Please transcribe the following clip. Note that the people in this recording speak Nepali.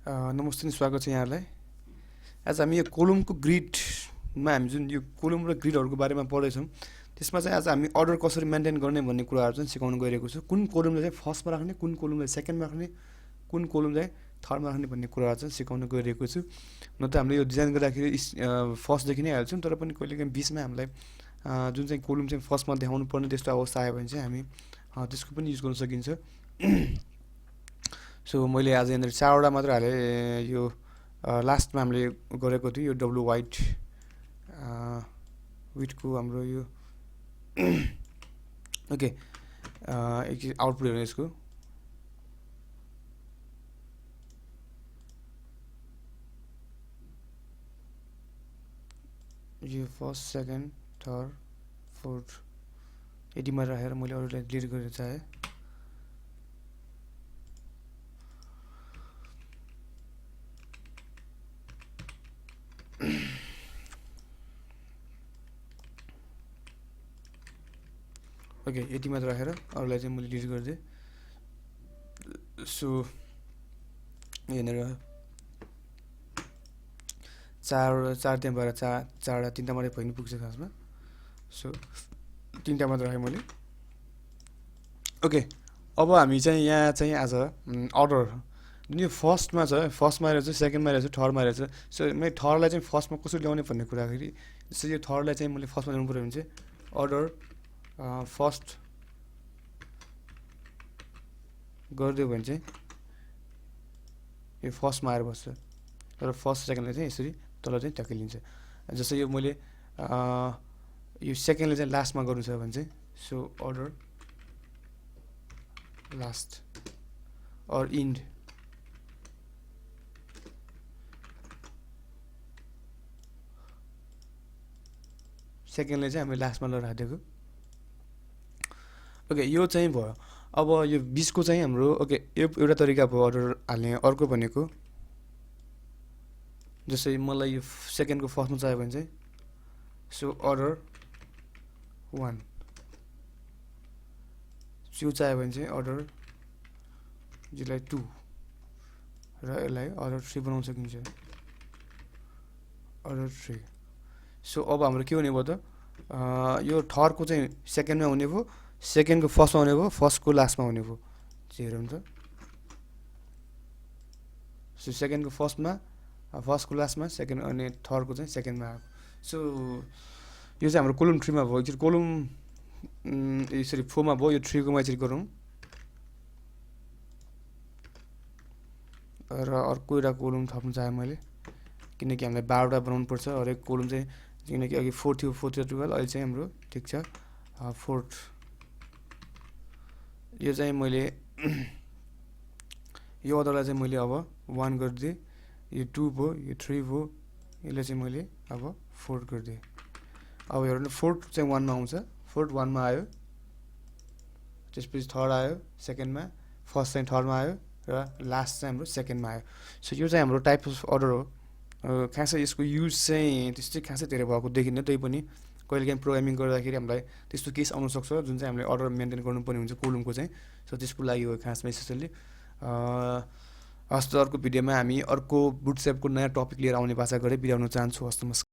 नमस्ते अनि स्वागत छ यहाँलाई। आज हामी यो कोलमको ग्रिडमा हामी जुन यो कोलम र ग्रिडहरूको बारेमा पढ्दैछौँ, त्यसमा चाहिँ आज हामी अर्डर कसरी मेन्टेन गर्ने भन्ने कुराहरू चाहिँ सिकाउन गइरहेको छु। कुन कोलमलाई चाहिँ फर्स्टमा राख्ने, कुन कोलमलाई सेकेन्डमा राख्ने, कुन कोलम चाहिँ थर्डमा राख्ने भन्ने कुराहरू चाहिँ सिकाउन गइरहेको छु। न त हामीले यो डिजाइन गर्दाखेरि फर्स्टदेखि नै हाल्छौँ, तर पनि कहिलेकाहीँ बिचमा हामीलाई जुन चाहिँ कोलम चाहिँ फर्स्टमा देखाउनु पर्ने त्यस्तो अवस्था आयो भने चाहिँ हामी त्यसको पनि युज गर्न सकिन्छ। सो मैले आज यहाँनिर 4वटा मात्र हालेँ। यो लास्टमा हामीले गरेको थियो यो डब्लु वाइट विटको हाम्रो यो ओके एक आउटपुट हेर्नु यसको। यो फर्स्ट सेकेन्ड थर्ड फोर्थ यतिमा राखेर मैले अरूलाई डिलिट गर्न चाहेँ। ओके यति मात्र राखेर अरूलाई चाहिँ मैले डिलिट गरिदिएँ। सो यहाँनिर 4 त्यहाँ भएर 4 3टा मात्रै भइ नि पुग्छ खासमा। सो 3टा मात्र राखेँ मैले। ओके अब हामी चाहिँ यहाँ चाहिँ आज अर्डर जुन यो फर्स्टमा छ, फर्स्टमा रहेछ, सेकेन्डमा रहेछ, थर्डमा रहेछ। सो मैले थर्डलाई चाहिँ फर्स्टमा कसरी ल्याउने भन्ने कुराखेरि जस्तै यो थर्डलाई चाहिँ मैले फर्स्टमा ल्याउनु पऱ्यो भने चाहिँ अर्डर फर्स्ट गरिदियो भने चाहिँ यो फर्स्टमा आएर बस्छ, तर फर्स्ट सेकेन्डलाई चाहिँ यसरी तल चाहिँ धकेलिन्छ। जस्तै यो मैले यो सेकेन्डले चाहिँ लास्टमा गर्नु छ भने चाहिँ सो अर्डर लास्ट अर इन्ड सेकेन्डले चाहिँ हामीले लास्टमा ल राखिदिएको। ओके यो चाहिँ भयो। अब यो 20 को चाहिँ हाम्रो ओके यो एउटा तरिका भयो अर्डर हाल्ने। अर्को भनेको जस्तै मलाई यो सेकेन्डको फर्स्टमा चाहियो भने चाहिँ सो अर्डर 1, यो चाहियो भने चाहिँ अर्डर जसलाई 2 र यसलाई अर्डर 3 बनाउन सकिन्छ, अर्डर 3। सो अब हाम्रो के हुने भयो त यो थर्डको चाहिँ सेकेन्डमा हुने भयो, सेकेन्डको फर्स्टमा हुने भयो, फर्स्टको लास्टमा हुने भयो। हेरौँ त। सो सेकेन्डको फर्स्टमा, फर्स्टको लास्टमा, सेकेन्ड अनि थर्डको चाहिँ सेकेन्डमा आएको। सो यो चाहिँ हाम्रो कोलम 3मा भयो। एकचोटि कोलम यसरी 4मा भयो, यो 3कोमा यसरी गरौँ र अर्को एउटा कोलम थप्नु चाहेँ मैले, किनकि हामीलाई 12वटा बनाउनु पर्छ हरेक कोलम चाहिँ। किनकि अघि 4 थियो, 4 थियो 12, अहिले चाहिँ हाम्रो ठिक छ 4th। यो चाहिँ मैले यो अर्डरलाई चाहिँ मैले अब 1 गरिदिएँ, यो 2 भयो, यो 3 भयो, यसलाई चाहिँ मैले अब 4 गरिदिएँ। अब हेर्नु न 4th चाहिँ 1मा आउँछ, 4th 1मा आयो, त्यसपछि थर्ड आयो सेकेन्डमा, फर्स्ट चाहिँ थर्डमा आयो र लास्ट चाहिँ हाम्रो सेकेन्डमा आयो। सो यो चाहिँ हाम्रो टाइप अफ अर्डर हो। खासै यसको युज चाहिँ त्यस्तै खासै धेरै भएको देखिन्न, त्यही पनि कहिलेकाहीँ प्रोग्रामिङ गर्दाखेरि हामीलाई त्यस्तो केस आउनसक्छ जुन चाहिँ हामीले अर्डर मेन्टेन गर्नुपर्ने हुन्छ कोलमको चाहिँ। सो त्यसको लागि हो खासमा स्पेसल्ली। हस्त अर्को भिडियोमा हामी अर्को बुटस्ट्र्यापको नयाँ टपिक लिएर आउने बाचा गरेर बिताउन चाहन्छु। हस्त नमस्कार।